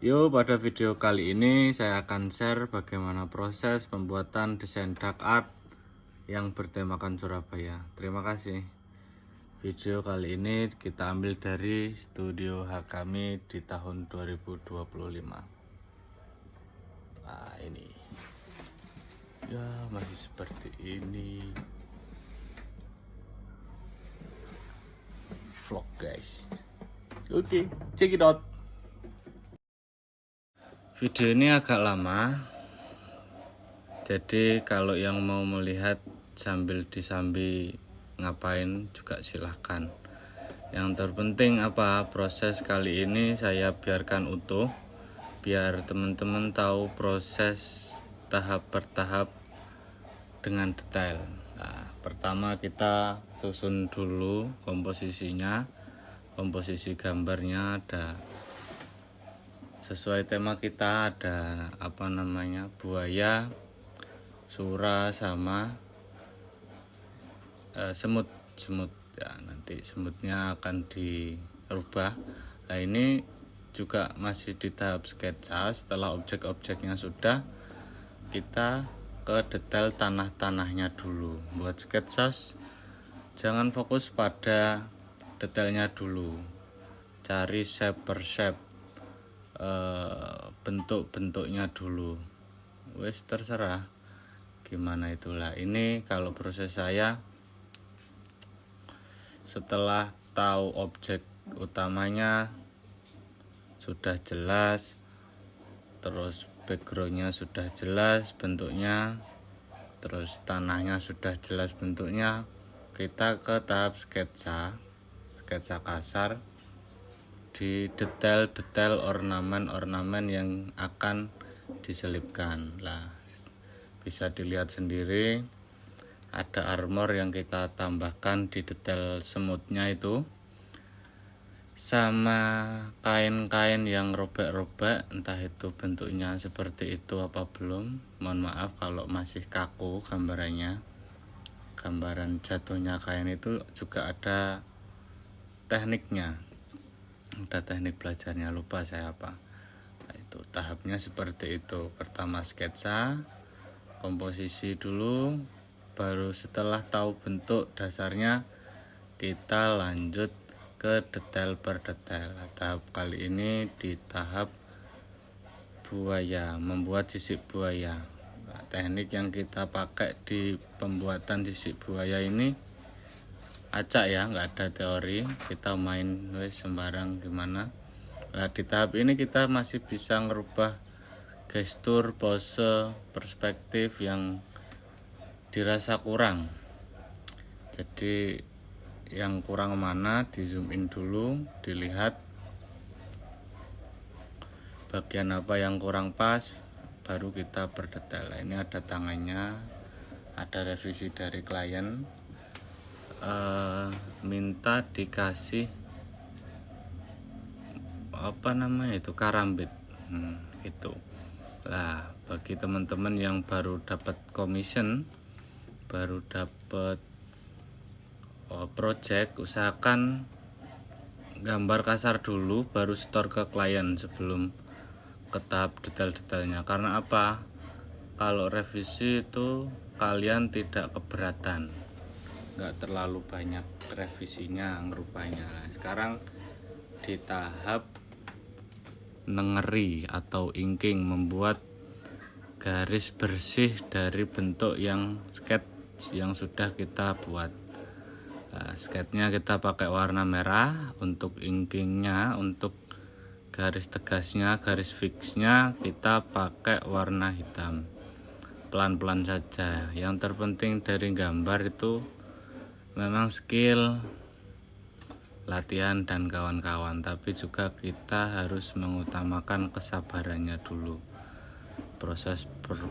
Pada video kali ini saya akan share bagaimana proses pembuatan desain dark art yang bertemakan Surabaya. Terima kasih. Video kali ini kita ambil dari studio hak kami di tahun 2025. Nah, ini. Ya, masih seperti ini. Vlog, guys. Oke, check it out. Video ini agak lama, jadi kalau yang mau melihat sambil disambi ngapain juga silahkan. Yang terpenting proses kali ini saya biarkan utuh, biar teman-teman tahu proses tahap per tahap dengan detail. Nah, pertama kita susun dulu komposisinya, komposisi gambarnya ada sesuai tema kita, ada buaya, sura sama semut ya. Nanti semutnya akan dirubah. Nah, ini juga masih di tahap sketsa. Setelah objek-objeknya sudah, kita ke detail tanah-tanahnya dulu. Buat sketsa jangan fokus pada detailnya dulu, cari shape per shape, bentuk-bentuknya dulu. Wes terserah gimana itulah. Ini kalau proses saya, setelah tahu objek utamanya sudah jelas, terus backgroundnya sudah jelas bentuknya, terus tanahnya sudah jelas bentuknya, kita ke tahap sketsa kasar di detail ornamen yang akan diselipkan. Lah, bisa dilihat sendiri ada armor yang kita tambahkan di detail semutnya itu, sama kain-kain yang robek-robek, entah itu bentuknya seperti itu apa belum. Mohon maaf kalau masih kaku gambaran jatuhnya kain itu juga ada tekniknya, ada teknik belajarnya, lupa saya apa. Nah, itu tahapnya seperti itu. Pertama sketsa komposisi dulu, baru setelah tahu bentuk dasarnya kita lanjut ke detail per detail. Tahap kali ini di tahap buaya, membuat sisik buaya. Nah, teknik yang kita pakai di pembuatan sisik buaya ini acak ya, nggak ada teori, kita main sembarang gimana. Nah, di tahap ini kita masih bisa ngerubah gestur, pose, perspektif yang dirasa kurang. Jadi yang kurang mana di zoom in dulu, dilihat bagian apa yang kurang pas, baru kita berdetail. Ini ada tangannya, ada revisi dari klien, minta dikasih karambit itu. Nah, bagi teman-teman yang baru dapat commission, baru dapat project, usahakan gambar kasar dulu baru store ke klien sebelum ke tahap detail-detailnya. Karena kalau revisi itu kalian tidak keberatan, nggak terlalu banyak revisinya, ngerubahnya. Nah, sekarang di tahap nengeri atau inking, membuat garis bersih dari bentuk yang sketch yang sudah kita buat. Nah, sketchnya kita pakai warna merah, untuk inkingnya, untuk garis tegasnya, garis fixnya kita pakai warna hitam. Pelan-pelan saja. Yang terpenting dari gambar itu memang skill, latihan dan kawan-kawan, tapi juga kita harus mengutamakan kesabarannya dulu.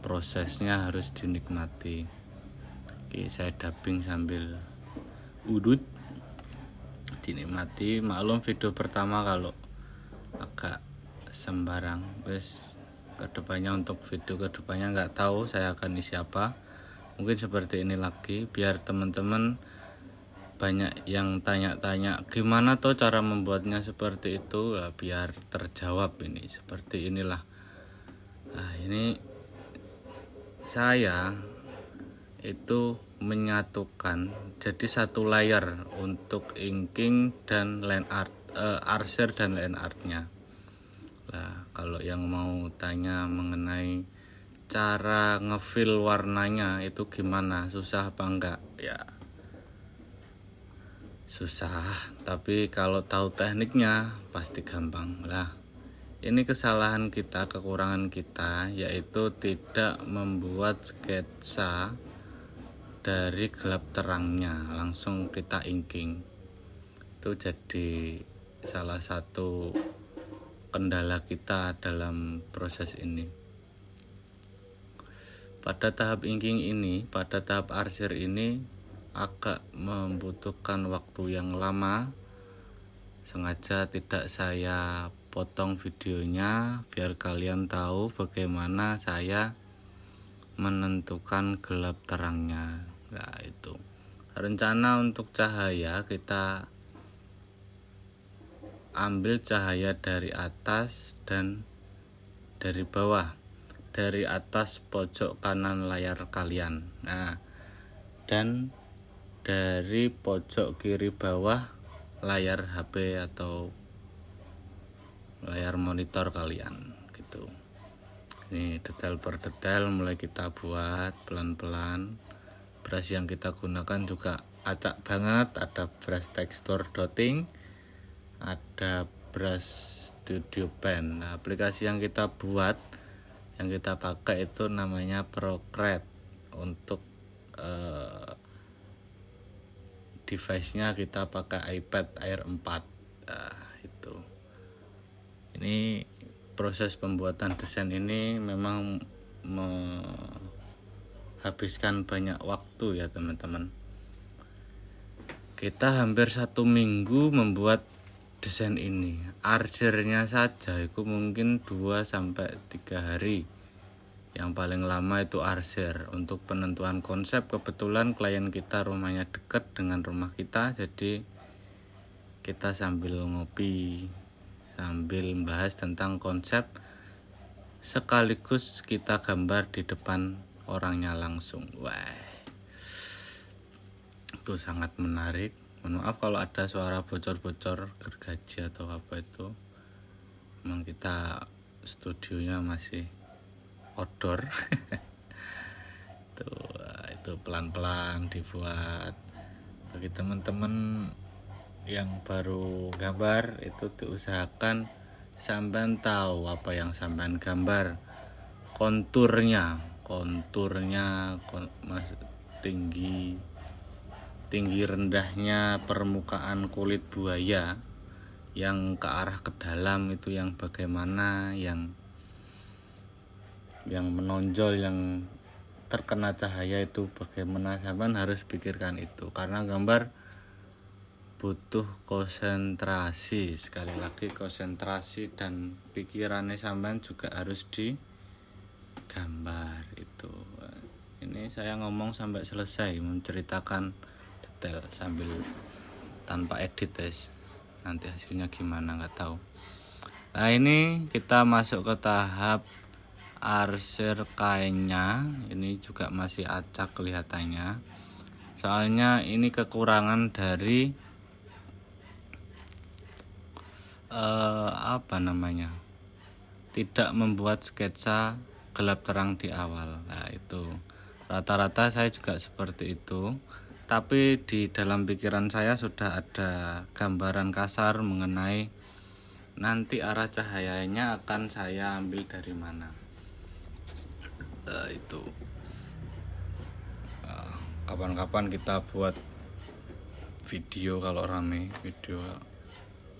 Prosesnya harus dinikmati. Oke, saya dubbing sambil udut, dinikmati. Maklum video pertama kalau agak sembarang. Kedepannya, untuk video kedepannya nggak tahu saya akan isi apa, mungkin seperti ini lagi, biar teman-teman banyak yang tanya-tanya gimana tuh cara membuatnya seperti itu. Nah, biar terjawab ini seperti inilah. Nah, ini saya itu menyatukan jadi satu layar untuk inking dan line art, arsir dan line artnya. Nah, kalau yang mau tanya mengenai cara ngefill warnanya itu gimana, susah apa enggak? Ya susah, tapi kalau tahu tekniknya pasti gampang lah. Ini kesalahan kita, kekurangan kita, yaitu tidak membuat sketsa dari gelap terangnya, langsung kita inking. Itu jadi salah satu kendala kita dalam proses ini. Pada tahap inking ini, pada tahap arsir ini agak membutuhkan waktu yang lama. Sengaja tidak saya potong videonya biar kalian tahu bagaimana saya menentukan gelap terangnya. Nah, itu rencana untuk cahaya, kita ambil cahaya dari atas dan dari bawah. Dari atas pojok kanan layar kalian. Nah, dan dari pojok kiri bawah layar HP atau layar monitor kalian gitu. Ini detail per detail mulai kita buat pelan-pelan. Brush yang kita gunakan juga acak banget, ada brush texture dotting, ada brush studio pen. Nah, aplikasi yang kita buat, yang kita pakai itu namanya Procreate. Untuk device-nya kita pakai iPad Air 4. Nah, itu. Ini proses pembuatan desain ini memang menghabiskan banyak waktu ya teman-teman. Kita hampir 1 minggu membuat desain ini. Arsirnya saja itu mungkin 2-3 hari. Yang paling lama itu arsir. Untuk penentuan konsep, kebetulan klien kita rumahnya dekat dengan rumah kita, jadi kita sambil ngopi, sambil membahas tentang konsep, sekaligus kita gambar di depan orangnya langsung. Wah, itu sangat menarik. Mohon maaf kalau ada suara bocor-bocor gergaji atau apa itu. Memang kita studionya masih outdoor. itu pelan-pelan dibuat. Bagi teman-teman yang baru gambar itu diusahakan sampean tahu apa yang sampean gambar, konturnya tinggi rendahnya permukaan kulit buaya yang ke arah ke dalam itu yang bagaimana, yang menonjol, yang terkena cahaya itu bagaimana, sampean harus pikirkan itu, karena gambar butuh konsentrasi. Sekali lagi konsentrasi dan pikirannya sampean juga harus digambar itu. Ini saya ngomong sampai selesai menceritakan detail sambil tanpa edit guys. Nanti hasilnya gimana nggak tahu. Nah, ini kita masuk ke tahap arsir kainnya. Ini juga masih acak kelihatannya, soalnya ini kekurangan dari tidak membuat sketsa gelap terang di awal. Nah, itu rata-rata saya juga seperti itu, tapi di dalam pikiran saya sudah ada gambaran kasar mengenai nanti arah cahayanya akan saya ambil dari mana. Itu kapan-kapan kita buat video, kalau rame video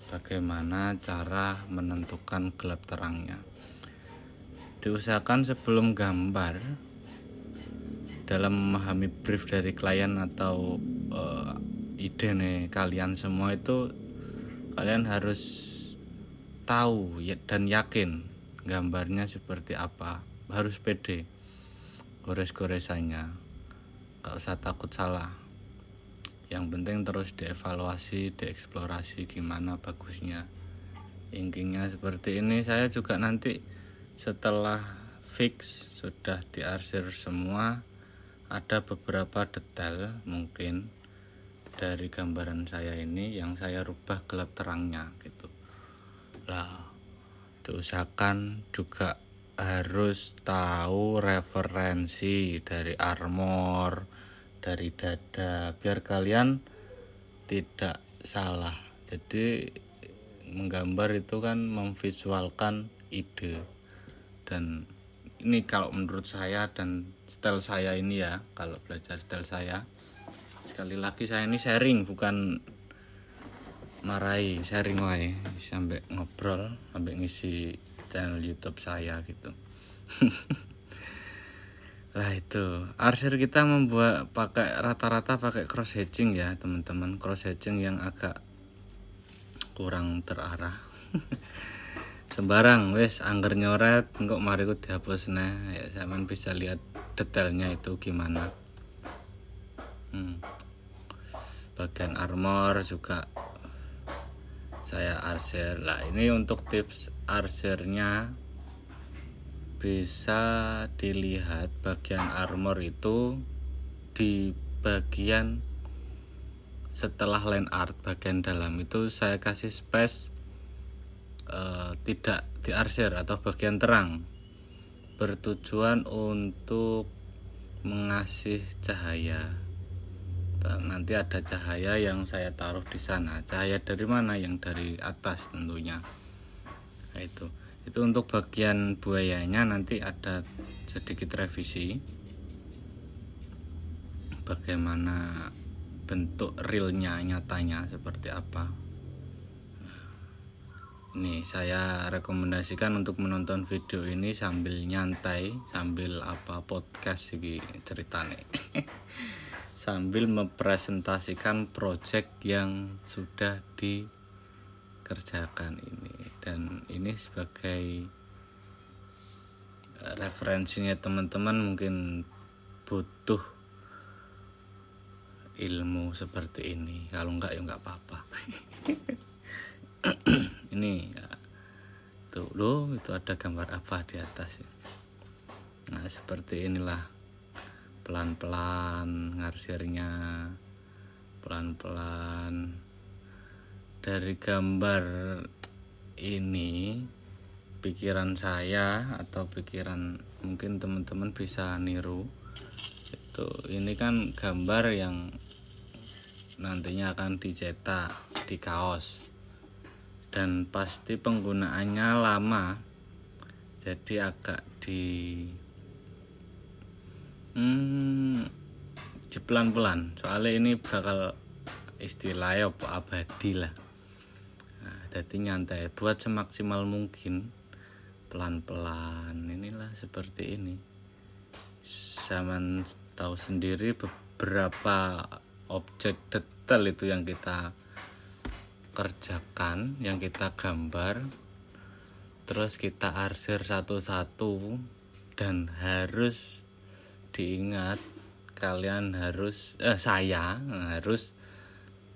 bagaimana cara menentukan gelap terangnya. Diusahakan sebelum gambar, dalam memahami brief dari klien atau ide nih kalian semua, itu kalian harus tahu dan yakin gambarnya seperti apa. Harus pede gores-goresannya, gak usah takut salah. Yang penting terus dievaluasi, dieksplorasi gimana bagusnya inkingnya seperti ini. Saya juga nanti setelah fix sudah diarsir semua, ada beberapa detail mungkin dari gambaran saya ini yang saya rubah gelap terangnya gitu lah. Diusahakan juga harus tahu referensi dari armor, dari dada, biar kalian tidak salah. Jadi menggambar itu kan memvisualkan ide, dan ini kalau menurut saya dan style saya ini ya, kalau belajar style saya, sekali lagi saya ini sharing, bukan marahi, sharing wae, sampai ngobrol, sampai ngisi channel YouTube saya gitu. Lah itu, arsir kita membuat rata-rata pakai cross hatching ya teman-teman, cross hatching yang agak kurang terarah. Sembarang wes angger nyoret engkok mari ku dihapus nah, ya sampean bisa lihat detailnya itu gimana. Bagian armor juga saya arsir. Lah ini untuk tips arsirnya, bisa dilihat bagian armor itu di bagian setelah line art, bagian dalam itu saya kasih space tidak diarsir atau bagian terang, bertujuan untuk mengasih cahaya. Nanti ada cahaya yang saya taruh di sana. Cahaya dari mana? Yang dari atas tentunya. Nah, itu untuk bagian buayanya nanti ada sedikit revisi. Bagaimana bentuk realnya, nyatanya seperti apa. Ini saya rekomendasikan untuk menonton video ini sambil nyantai, sambil podcast iki ceritane. Sambil mempresentasikan project yang sudah dikerjakan ini, dan ini sebagai referensinya teman-teman mungkin butuh ilmu seperti ini, kalau enggak ya enggak apa-apa. Ini tuh loh, itu ada gambar apa di atas. Nah seperti inilah, pelan-pelan ngarsirnya, pelan-pelan. Dari gambar ini, pikiran saya atau pikiran mungkin teman-teman bisa niru. Ini kan gambar yang nantinya akan dicetak di kaos, dan pasti penggunaannya lama, jadi agak pelan-pelan, soalnya ini bakal istilahnya abadi lah. Nah, jadi nyantai, buat semaksimal mungkin, pelan-pelan. Inilah seperti ini. Zaman tahu sendiri beberapa objek detail itu yang kita kerjakan, yang kita gambar, terus kita arsir satu-satu, dan harus diingat, kalian harus saya harus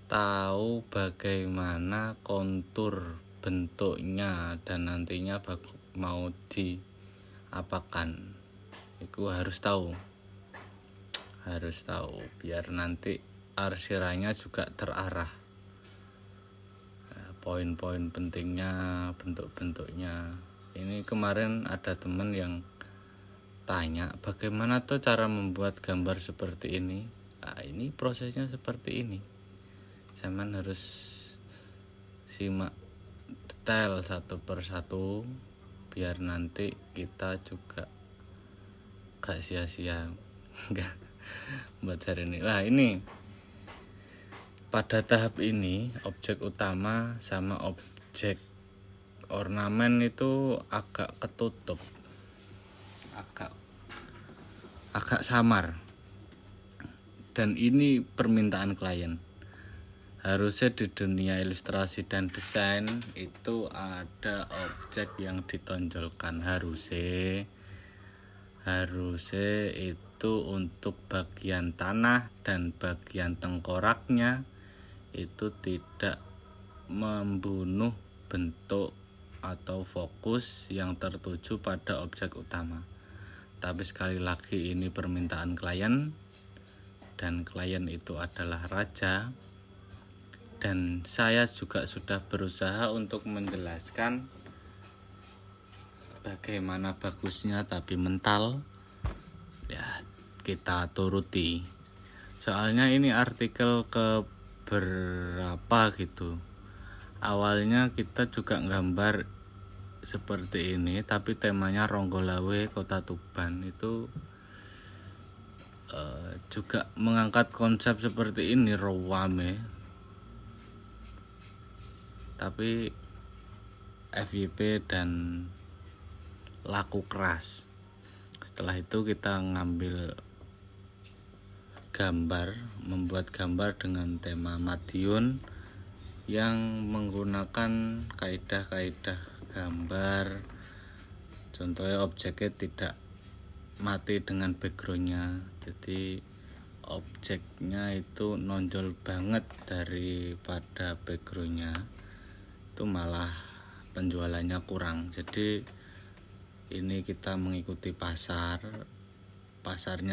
tahu bagaimana kontur bentuknya, dan nantinya mau diapakan, itu harus tahu biar nanti arsirannya juga terarah. Poin-poin pentingnya, bentuk-bentuknya. Ini kemarin ada teman yang tanya, bagaimana tuh cara membuat gambar seperti ini? Nah, ini prosesnya seperti ini. Zaman harus simak detail satu persatu, biar nanti kita juga gak sia-sia buat cari ini. Nah ini pada tahap ini objek utama sama objek ornamen itu agak ketutup, agak samar, dan ini permintaan klien. Harusnya di dunia ilustrasi dan desain itu ada objek yang ditonjolkan, harusnya itu untuk bagian tanah dan bagian tengkoraknya itu tidak membunuh bentuk atau fokus yang tertuju pada objek utama. Tapi sekali lagi ini permintaan klien, dan klien itu adalah raja, dan saya juga sudah berusaha untuk menjelaskan bagaimana bagusnya, tapi mental ya kita turuti. Soalnya ini artikel ke berapa gitu. Awalnya kita juga gambar seperti ini, tapi temanya Ronggolawe Kota Tuban itu juga mengangkat konsep seperti ini, Rowame, tapi FYP dan laku keras. Setelah itu kita ngambil gambar, membuat gambar dengan tema Madiun yang menggunakan kaidah-kaidah gambar. Contohnya objeknya tidak mati dengan backgroundnya, jadi objeknya itu nonjol banget daripada backgroundnya, itu malah penjualannya kurang. Jadi ini kita mengikuti pasarnya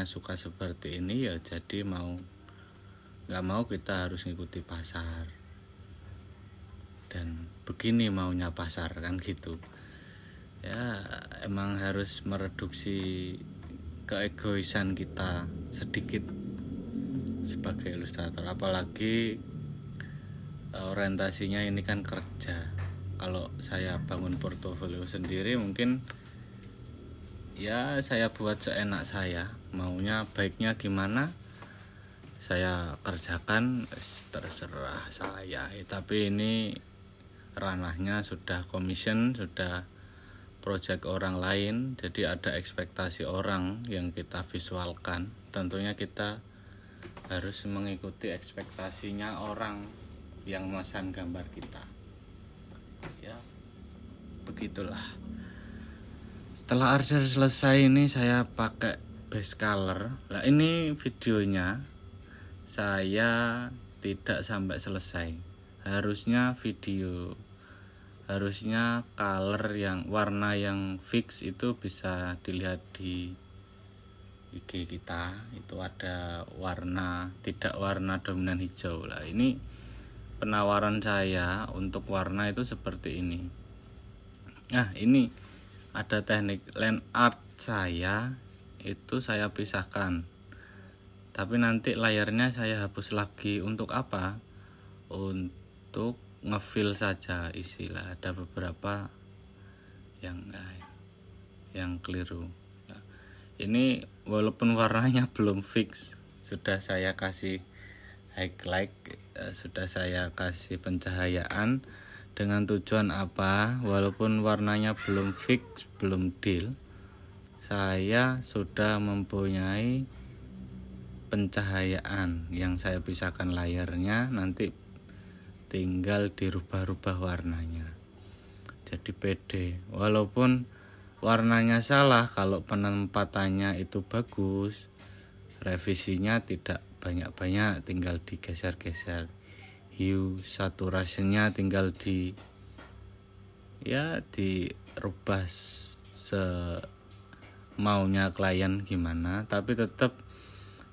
suka seperti ini ya, jadi mau nggak mau kita harus ngikuti pasar, dan begini maunya pasar kan gitu ya. Emang harus mereduksi keegoisan kita sedikit sebagai ilustrator, apalagi orientasinya ini kan kerja. Kalau saya bangun portofolio sendiri mungkin ya saya buat seenak saya, maunya baiknya gimana saya kerjakan, terserah saya. Tapi ini ranahnya sudah commission, sudah project orang lain, jadi ada ekspektasi orang yang kita visualkan. Tentunya kita harus mengikuti ekspektasinya orang yang memesan gambar kita ya, begitulah. Setelah archer selesai ini saya pakai base color. Nah ini videonya saya tidak sampai selesai. Harusnya color yang warna yang fix itu bisa dilihat di IG kita. Itu ada warna, tidak warna dominan hijau. Lah ini penawaran saya untuk warna itu seperti ini. Nah ini ada teknik land art saya itu saya pisahkan, tapi nanti layarnya saya hapus lagi. Untuk apa? Untuk ngefill saja istilah. Ada beberapa yang keliru. Nah, ini walaupun warnanya belum fix, sudah saya kasih highlight, sudah saya kasih pencahayaan. Dengan tujuan apa? Walaupun warnanya belum fix, belum deal, saya sudah mempunyai pencahayaan yang saya pisahkan layarnya, nanti tinggal dirubah-rubah warnanya. Jadi pede. Walaupun warnanya salah, kalau penempatannya itu bagus, revisinya tidak banyak-banyak, tinggal digeser-geser. Hue saturationnya tinggal dirubah semaunya klien gimana. Tapi tetap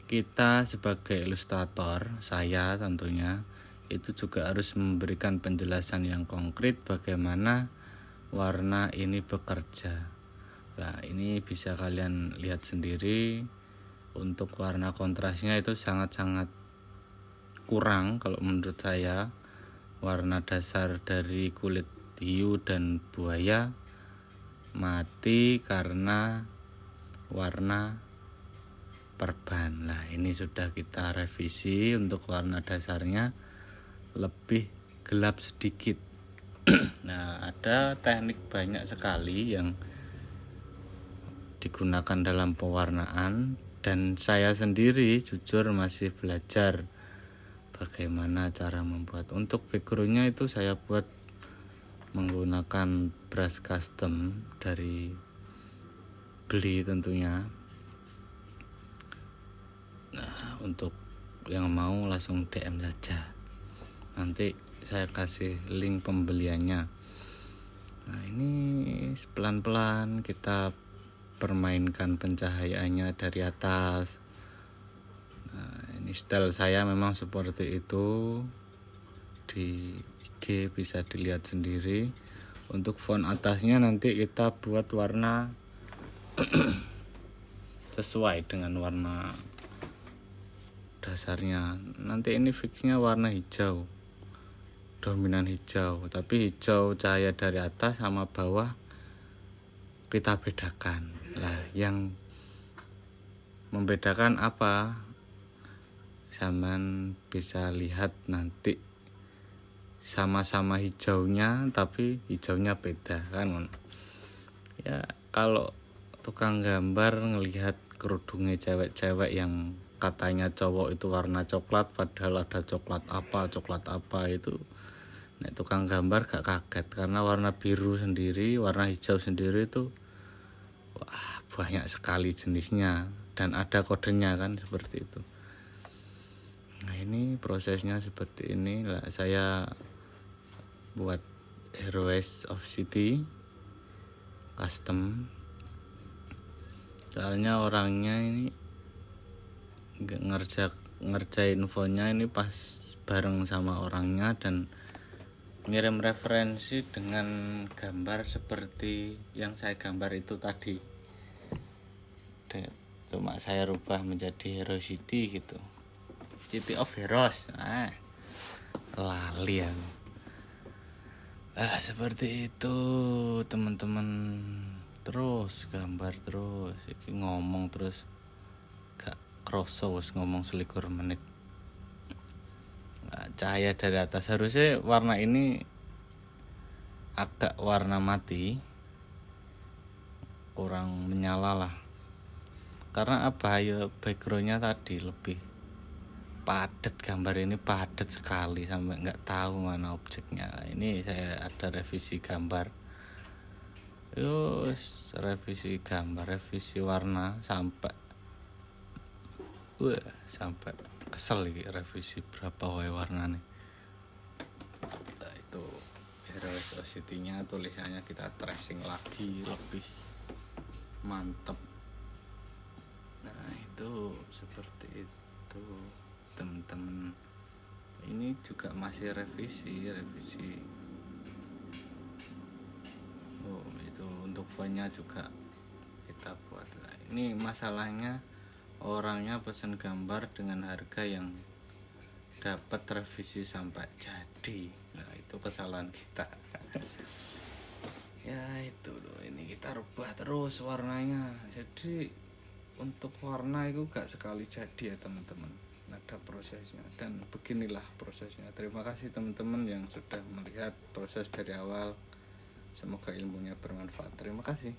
kita sebagai ilustrator, saya tentunya itu juga harus memberikan penjelasan yang konkret bagaimana warna ini bekerja. Nah ini bisa kalian lihat sendiri. Untuk warna kontrasnya itu sangat-sangat kurang kalau menurut saya. Warna dasar dari kulit hiu dan buaya mati karena warna perban. Nah ini sudah kita revisi, untuk warna dasarnya lebih gelap sedikit. Nah ada teknik banyak sekali yang digunakan dalam pewarnaan, dan saya sendiri jujur masih belajar bagaimana cara membuat. Untuk backgroundnya itu saya buat menggunakan brush custom dari beli tentunya. Nah, untuk yang mau langsung DM saja, nanti saya kasih link pembeliannya. Nah, ini pelan-pelan kita permainkan pencahayaannya dari atas. Nah, ini style saya memang seperti itu. Di IG bisa dilihat sendiri. Untuk font atasnya nanti kita buat warna sesuai dengan warna dasarnya. Nanti ini fixnya warna hijau, dominan hijau, tapi hijau cahaya dari atas sama bawah kita bedakan. Lah, yang membedakan apa? Zaman bisa lihat nanti sama-sama hijaunya tapi hijaunya beda kan. Ya, kalau tukang gambar ngelihat kerudungnya cewek-cewek yang katanya cowok itu warna coklat padahal ada coklat apa itu, nah tukang gambar gak kaget karena warna biru sendiri, warna hijau sendiri itu wah banyak sekali jenisnya dan ada kodenya kan, seperti itu. Nah, ini prosesnya seperti ini lah. Saya buat Heroes of City custom, soalnya orangnya ini ngerjain infonya ini pas bareng sama orangnya dan ngirim referensi dengan gambar seperti yang saya gambar itu tadi. Cuma saya rubah menjadi Hero City gitu, City of Heroes. Lali aku. Seperti itu teman-teman. Terus gambar terus, iki ngomong terus gak kroso wis ngomong 21 menit. Cahaya dari atas harusnya warna ini agak warna mati, kurang menyala lah. Karena apa ya, backgroundnya tadi lebih padat, gambar ini padat sekali sampai nggak tahu mana objeknya. Ini saya ada revisi gambar, revisi gambar, revisi warna sampai sampai kesel lagi revisi berapa wae warnanya. Nah, itu Heroes of City-nya tulisannya kita tracing lagi lebih mantep. Nah, itu seperti itu teman-teman. Ini juga masih revisi. Itu untuk fontnya juga kita buat. Nah, ini masalahnya orangnya pesan gambar dengan harga yang dapat revisi sampai jadi. Nah, itu kesalahan kita. Ya itu loh, ini kita rubah terus warnanya. Jadi untuk warna itu gak sekali jadi ya teman-teman, ada prosesnya dan beginilah prosesnya. Terima kasih teman-teman yang sudah melihat proses dari awal. Semoga ilmunya bermanfaat. Terima kasih.